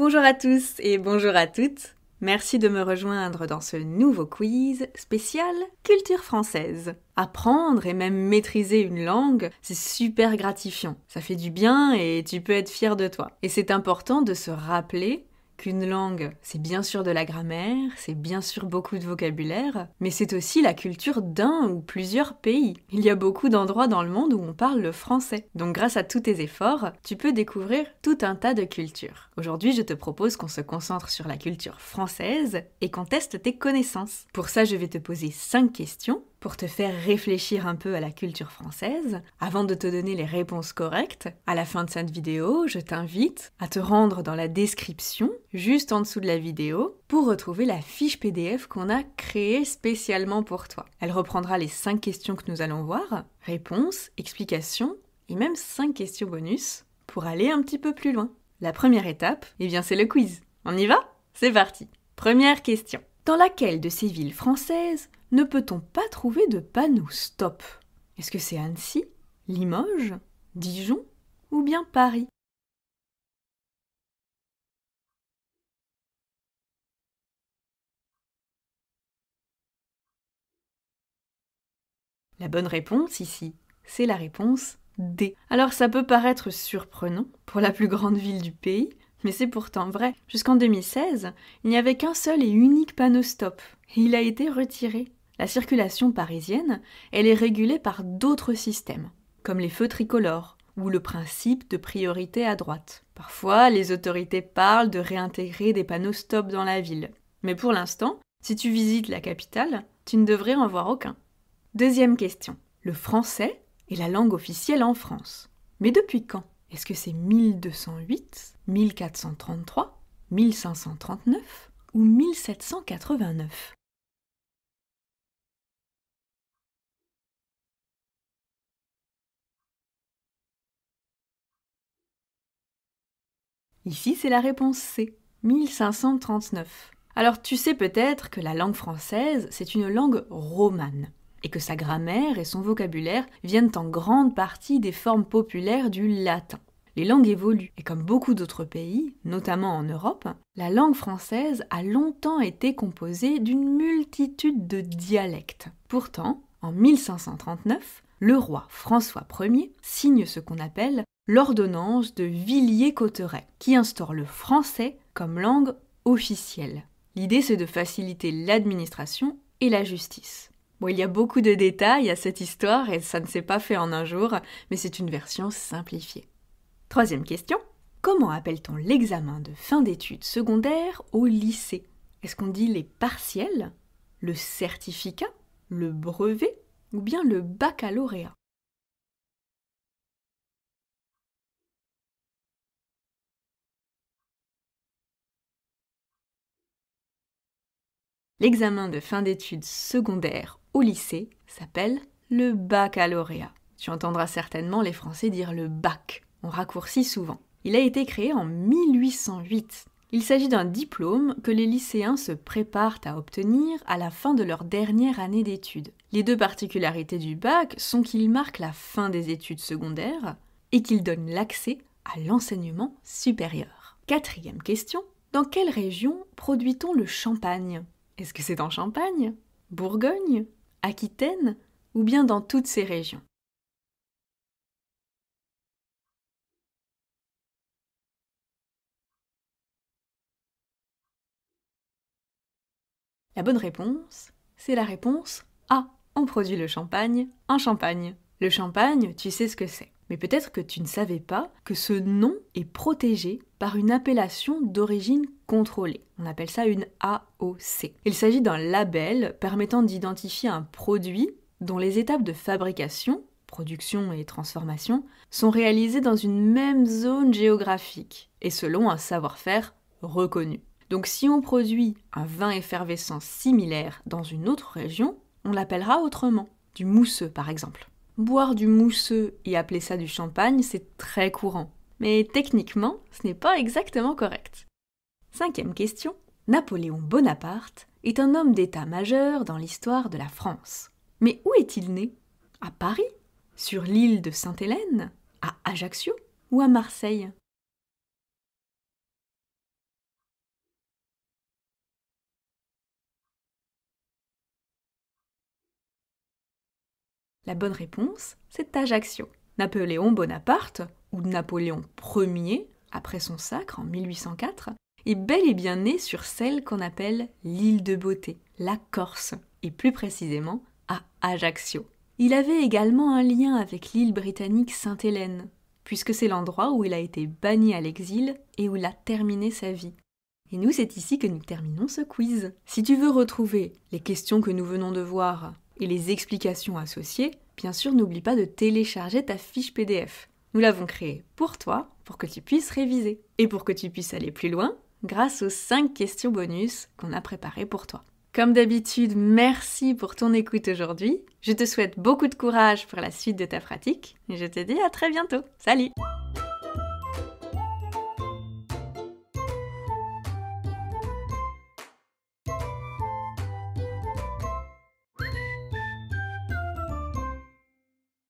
Bonjour à tous et bonjour à toutes. Merci de me rejoindre dans ce nouveau quiz spécial culture française. Apprendre et même maîtriser une langue, c'est super gratifiant. Ça fait du bien et tu peux être fier de toi. Et c'est important de se rappeler qu'une langue, c'est bien sûr de la grammaire, c'est bien sûr beaucoup de vocabulaire, mais c'est aussi la culture d'un ou plusieurs pays. Il y a beaucoup d'endroits dans le monde où on parle le français. Donc grâce à tous tes efforts, tu peux découvrir tout un tas de cultures. Aujourd'hui, je te propose qu'on se concentre sur la culture française et qu'on teste tes connaissances. Pour ça, je vais te poser 5 questions pour te faire réfléchir un peu à la culture française. Avant de te donner les réponses correctes, à la fin de cette vidéo, je t'invite à te rendre dans la description, juste en dessous de la vidéo, pour retrouver la fiche PDF qu'on a créée spécialement pour toi. Elle reprendra les 5 questions que nous allons voir, réponses, explications, et même 5 questions bonus, pour aller un petit peu plus loin. La première étape, c'est le quiz. On y va ? C'est parti. Première question. Dans laquelle de ces villes françaises ne peut-on pas trouver de panneau stop ? Est-ce que c'est Annecy, Limoges, Dijon ou bien Paris ? La bonne réponse ici, c'est la réponse D. Alors ça peut paraître surprenant pour la plus grande ville du pays, mais c'est pourtant vrai. Jusqu'en 2016, il n'y avait qu'un seul et unique panneau stop, et il a été retiré. La circulation parisienne, elle est régulée par d'autres systèmes, comme les feux tricolores ou le principe de priorité à droite. Parfois, les autorités parlent de réintégrer des panneaux stop dans la ville. Mais pour l'instant, si tu visites la capitale, tu ne devrais en voir aucun. Deuxième question. Le français est la langue officielle en France. Mais depuis quand ? Est-ce que c'est 1208, 1433, 1539 ou 1789 ? Ici, c'est la réponse C, 1539. Alors, tu sais peut-être que la langue française, c'est une langue romane, et que sa grammaire et son vocabulaire viennent en grande partie des formes populaires du latin. Les langues évoluent, et comme beaucoup d'autres pays, notamment en Europe, la langue française a longtemps été composée d'une multitude de dialectes. Pourtant, en 1539, le roi François Ier signe ce qu'on appelle l'ordonnance de Villiers-Cotterêts, qui instaure le français comme langue officielle. L'idée, c'est de faciliter l'administration et la justice. Bon, il y a beaucoup de détails à cette histoire et ça ne s'est pas fait en un jour, mais c'est une version simplifiée. Troisième question. Comment appelle-t-on l'examen de fin d'études secondaires au lycée ? Est-ce qu'on dit les partiels, le certificat, le brevet ou bien le baccalauréat ? L'examen de fin d'études secondaires au lycée s'appelle le baccalauréat. Tu entendras certainement les Français dire le bac. On raccourcit souvent. Il a été créé en 1808. Il s'agit d'un diplôme que les lycéens se préparent à obtenir à la fin de leur dernière année d'études. Les deux particularités du bac sont qu'il marque la fin des études secondaires et qu'il donne l'accès à l'enseignement supérieur. Quatrième question. Dans quelle région produit-on le champagne ? Est-ce que c'est en Champagne, Bourgogne, Aquitaine ou bien dans toutes ces régions ? La bonne réponse, c'est la réponse A. On produit le champagne en Champagne. Le champagne, tu sais ce que c'est. Mais peut-être que tu ne savais pas que ce nom est protégé par une appellation d'origine contrôlée. On appelle ça une AOC. Il s'agit d'un label permettant d'identifier un produit dont les étapes de fabrication, production et transformation, sont réalisées dans une même zone géographique et selon un savoir-faire reconnu. Donc si on produit un vin effervescent similaire dans une autre région, on l'appellera autrement. Du mousseux par exemple. Boire du mousseux et appeler ça du champagne, c'est très courant. Mais techniquement, ce n'est pas exactement correct. Cinquième question. Napoléon Bonaparte est un homme d'État majeur dans l'histoire de la France. Mais où est-il né ? À Paris ? Sur l'île de Sainte-Hélène ? À Ajaccio ? Ou à Marseille ? La bonne réponse, c'est Ajaccio. Napoléon Bonaparte, ou Napoléon Ier, après son sacre en 1804, est bel et bien né sur celle qu'on appelle l'île de Beauté, la Corse, et plus précisément à Ajaccio. Il avait également un lien avec l'île britannique Sainte-Hélène, puisque c'est l'endroit où il a été banni à l'exil et où il a terminé sa vie. Et nous, c'est ici que nous terminons ce quiz. Si tu veux retrouver les questions que nous venons de voir et les explications associées, bien sûr, n'oublie pas de télécharger ta fiche PDF. Nous l'avons créée pour toi, pour que tu puisses réviser. Et pour que tu puisses aller plus loin, grâce aux 5 questions bonus qu'on a préparées pour toi. Comme d'habitude, merci pour ton écoute aujourd'hui. Je te souhaite beaucoup de courage pour la suite de ta pratique et je te dis à très bientôt. Salut!